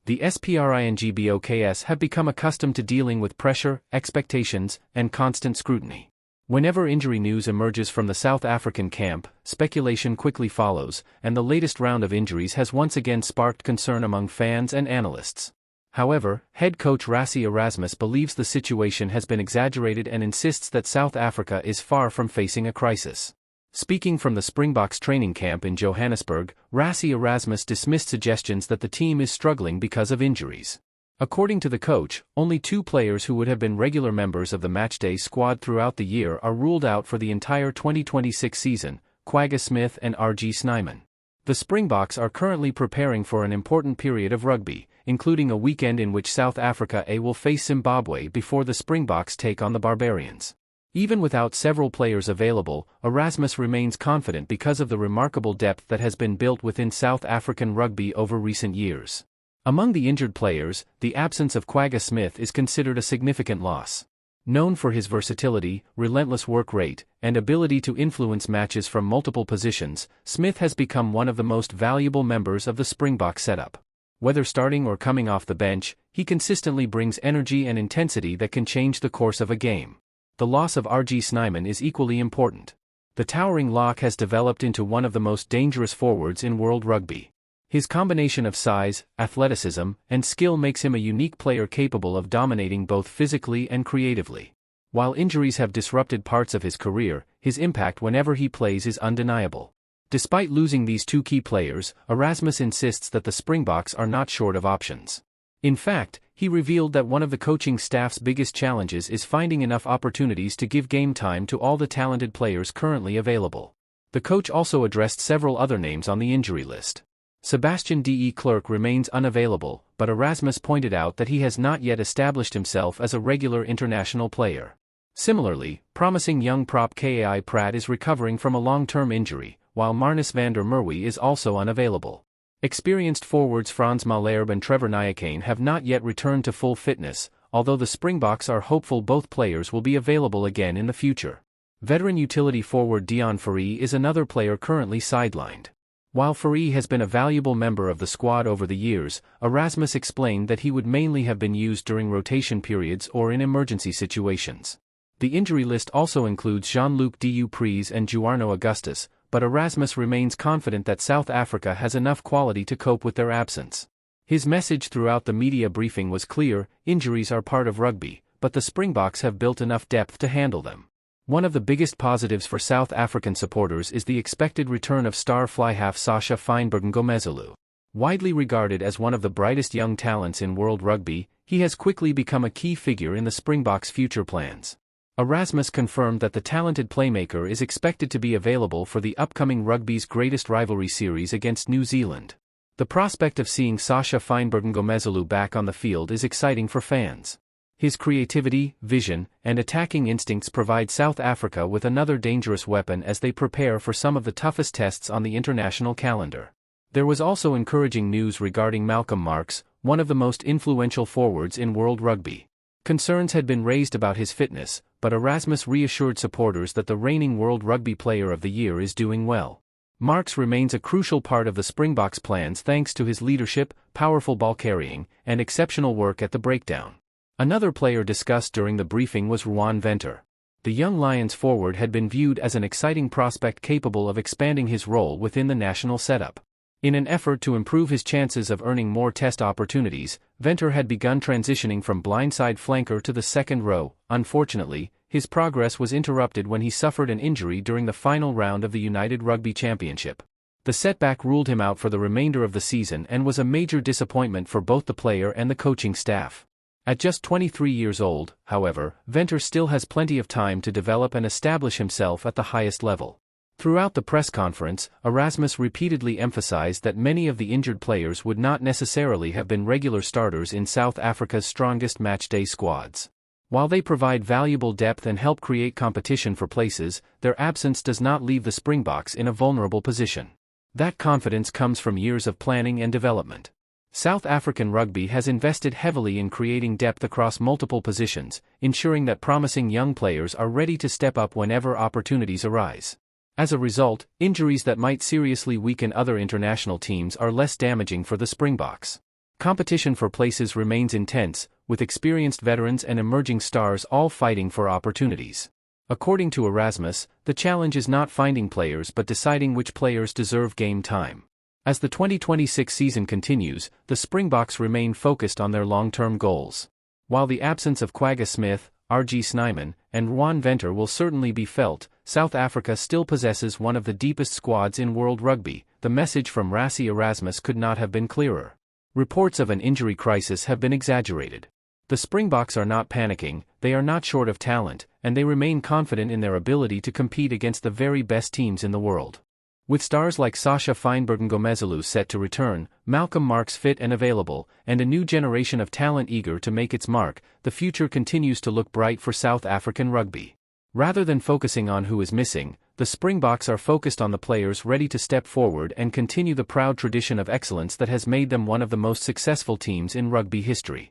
The Springboks have become accustomed to dealing with pressure, expectations, and constant scrutiny. Whenever injury news emerges from the South African camp, speculation quickly follows, and the latest round of injuries has once again sparked concern among fans and analysts. However, head coach Rassie Erasmus believes the situation has been exaggerated and insists that South Africa is far from facing a crisis. Speaking from the Springboks training camp in Johannesburg, Rassie Erasmus dismissed suggestions that the team is struggling because of injuries. According to the coach, only 2 players who would have been regular members of the matchday squad throughout the year are ruled out for the entire 2026 season, Kwagga Smith and Snyman. The Springboks are currently preparing for an important period of rugby, including a weekend in which South Africa will face Zimbabwe before the Springboks take on the Barbarians. Even without several players available, Erasmus remains confident because of the remarkable depth that has been built within South African rugby over recent years. Among the injured players, the absence of Kwagga Smith is considered a significant loss. Known for his versatility, relentless work rate, and ability to influence matches from multiple positions, Smith has become one of the most valuable members of the Springbok setup. Whether starting or coming off the bench, he consistently brings energy and intensity that can change the course of a game. The loss of Snyman is equally important. The towering lock has developed into one of the most dangerous forwards in world rugby. His combination of size, athleticism, and skill makes him a unique player capable of dominating both physically and creatively. While injuries have disrupted parts of his career, his impact whenever he plays is undeniable. Despite losing these 2 key players, Erasmus insists that the Springboks are not short of options. In fact, he revealed that one of the coaching staff's biggest challenges is finding enough opportunities to give game time to all the talented players currently available. The coach also addressed several other names on the injury list. Sebastian de Klerk remains unavailable, but Erasmus pointed out that he has not yet established himself as a regular international player. Similarly, promising young prop Kai Pratt is recovering from a long-term injury, while Marnus van der Merwe is also unavailable. Experienced forwards Frans Malherbe and Trevor Nyakane have not yet returned to full fitness, although the Springboks are hopeful both players will be available again in the future. Veteran utility forward Deon Fourie is another player currently sidelined. While Fourie has been a valuable member of the squad over the years, Erasmus explained that he would mainly have been used during rotation periods or in emergency situations. The injury list also includes Jean-Luc du Preez and Juarno Augustus, but Erasmus remains confident that South Africa has enough quality to cope with their absence. His message throughout the media briefing was clear: injuries are part of rugby, but the Springboks have built enough depth to handle them. One of the biggest positives for South African supporters is the expected return of star fly-half Sacha Feinberg-Mngomezulu. Widely regarded as one of the brightest young talents in world rugby, he has quickly become a key figure in the Springboks' future plans. Erasmus confirmed that the talented playmaker is expected to be available for the upcoming rugby's greatest rivalry series against New Zealand. The prospect of seeing Sacha Feinberg-Mngomezulu back on the field is exciting for fans. His creativity, vision, and attacking instincts provide South Africa with another dangerous weapon as they prepare for some of the toughest tests on the international calendar. There was also encouraging news regarding Malcolm Marx, one of the most influential forwards in world rugby. Concerns had been raised about his fitness, but Erasmus reassured supporters that the reigning World Rugby Player of the Year is doing well. Marx remains a crucial part of the Springboks' plans thanks to his leadership, powerful ball carrying, and exceptional work at the breakdown. Another player discussed during the briefing was Ruan Venter. The young Lions forward had been viewed as an exciting prospect capable of expanding his role within the national setup. In an effort to improve his chances of earning more test opportunities, Venter had begun transitioning from blindside flanker to the second row. Unfortunately, his progress was interrupted when he suffered an injury during the final round of the United Rugby Championship. The setback ruled him out for the remainder of the season and was a major disappointment for both the player and the coaching staff. At just 23 years old, however, Venter still has plenty of time to develop and establish himself at the highest level. Throughout the press conference, Erasmus repeatedly emphasized that many of the injured players would not necessarily have been regular starters in South Africa's strongest matchday squads. While they provide valuable depth and help create competition for places, their absence does not leave the Springboks in a vulnerable position. That confidence comes from years of planning and development. South African rugby has invested heavily in creating depth across multiple positions, ensuring that promising young players are ready to step up whenever opportunities arise. As a result, injuries that might seriously weaken other international teams are less damaging for the Springboks. Competition for places remains intense, with experienced veterans and emerging stars all fighting for opportunities. According to Erasmus, the challenge is not finding players but deciding which players deserve game time. As the 2026 season continues, the Springboks remain focused on their long-term goals. While the absence of Kwagga Smith, Snyman, and Ruan Venter will certainly be felt, South Africa still possesses one of the deepest squads in world rugby. The message from Rassie Erasmus could not have been clearer. Reports of an injury crisis have been exaggerated. The Springboks are not panicking, they are not short of talent, and they remain confident in their ability to compete against the very best teams in the world. With stars like Sacha Feinberg-Mngomezulu set to return, Marx fit and available, and a new generation of talent eager to make its mark, the future continues to look bright for South African rugby. Rather than focusing on who is missing, the Springboks are focused on the players ready to step forward and continue the proud tradition of excellence that has made them one of the most successful teams in rugby history.